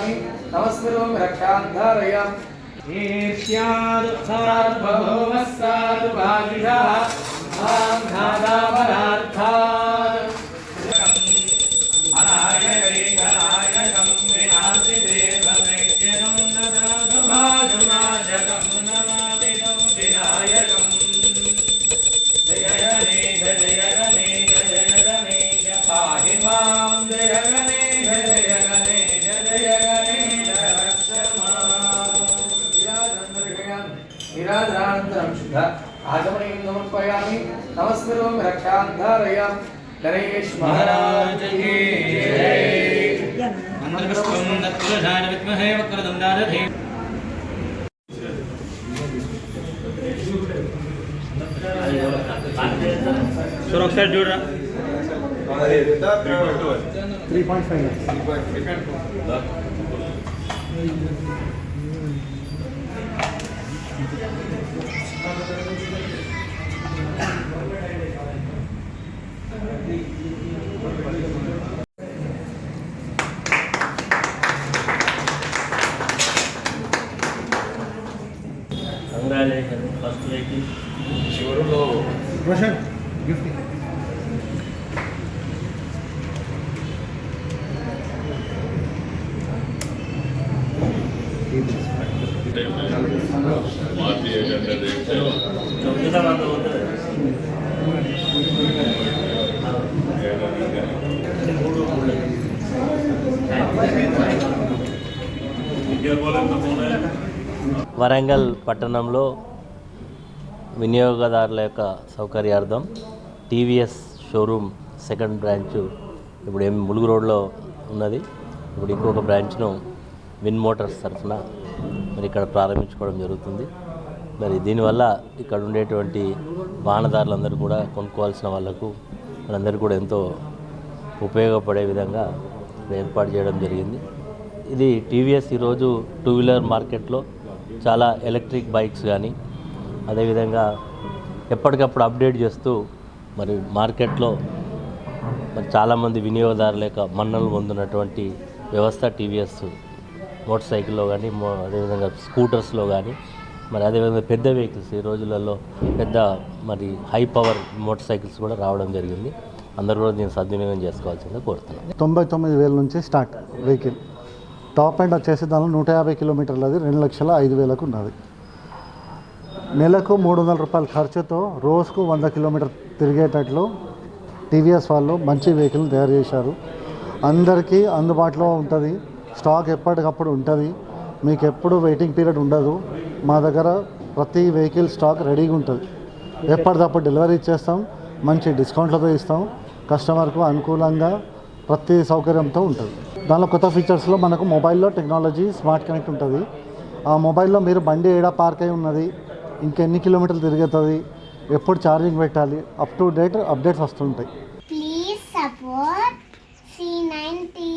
समर्पयामि नमस्कृतं रक्षान् धारयामि ईर्ष्यादु सार्वभौमः सार्वाजिषः मां धातापरार्थात् अनायकैकनायकं विनाशिदेवदैत्यं नदातु भाजुनायकं नमामिदं विनायकम् जय गणेश जय गणेश जय गणेश पाहि मां जय गणेश जय गणेश जय गणेश रक्ष मां विराजनानन्तरं शुद्ध आचमनीं समर्पयामि नमस्कृतं रक्षान् धारयामि गणेश महाराज की जय मंगलपुष्पं नत्वजान विद्महे वक्रतुण्डाय धीमहि सुरक्षा जोड़ रहा 3.5 Congratulations, first lady. Roshan, gift. Warangal పట్టణంలో వినియోగదారుల యొక్క సౌకర్యార్థం టీవీఎస్ షోరూమ్ సెకండ్ బ్రాంచ్ ఇప్పుడు ములుగు రోడ్లో ఉన్నది. ఇప్పుడు ఇంకొక బ్రాంచ్ను విన్ మోటార్స్ తరఫున మరి ఇక్కడ ప్రారంభించుకోవడం జరుగుతుంది. మరి దీనివల్ల ఇక్కడ ఉండేటువంటి వాహనదారులందరూ కూడా కొనుక్కోవాల్సిన వాళ్ళకు వాళ్ళందరూ కూడా ఎంతో ఉపయోగపడే విధంగా ఏర్పాటు చేయడం జరిగింది. ఇది టీవీఎస్ ఈరోజు 2 వీలర్ మార్కెట్లో చాలా ఎలక్ట్రిక్ బైక్స్ కానీ అదేవిధంగా ఎప్పటికప్పుడు అప్డేట్ చేస్తూ మరి మార్కెట్లో మరి చాలామంది వినియోగదారుల యొక్క మన్ననలు పొందినటువంటి వ్యవస్థ టీవీఎస్ మోటార్ సైకిల్లో కానీ అదేవిధంగా స్కూటర్స్లో కానీ మరి అదేవిధంగా పెద్ద వెహికల్స్ ఈ రోజులలో పెద్ద మరి హై పవర్ మోటార్ సైకిల్స్ కూడా రావడం జరిగింది. అందరూ కూడా దీన్ని సద్వినియోగం చేసుకోవాల్సిందిగా కోరుతున్నాను. 99,000 నుంచి స్టార్ట్ వెహికల్. టాప్ ఎండ్ వచ్చేసి దానిలో 150 కిలోమీటర్లది 2,05,000 ఉన్నది. నెలకు 300 రూపాయల ఖర్చుతో రోజుకు 100 కిలోమీటర్ తిరిగేటట్లు టీవీఎస్ వాళ్ళు మంచి వెహికల్ తయారు చేశారు. అందరికీ అందుబాటులో ఉంటుంది. స్టాక్ ఎప్పటికప్పుడు ఉంటుంది. మీకు ఎప్పుడు వెయిటింగ్ పీరియడ్ ఉండదు. మా దగ్గర ప్రతి వెహికల్ స్టాక్ రెడీగా ఉంటుంది. ఎప్పటికప్పుడు డెలివరీ ఇచ్చేస్తాం. మంచి డిస్కౌంట్లతో ఇస్తాం. కస్టమర్కు అనుకూలంగా ప్రతి సౌకర్యంతో ఉంటుంది. దానిలో కొత్త ఫీచర్స్లో మనకు మొబైల్లో టెక్నాలజీ స్మార్ట్ కనెక్ట్ ఉంటుంది. ఆ మొబైల్లో మీరు బండి ఏడా పార్క్ అయి ఉన్నది, ఇంకెన్ని కిలోమీటర్లు తిరుగుతుంది, ఎప్పుడు ఛార్జింగ్ పెట్టాలి, అప్ టు డేట్ అప్డేట్స్ వస్తుంటాయి. Please support C9 TV.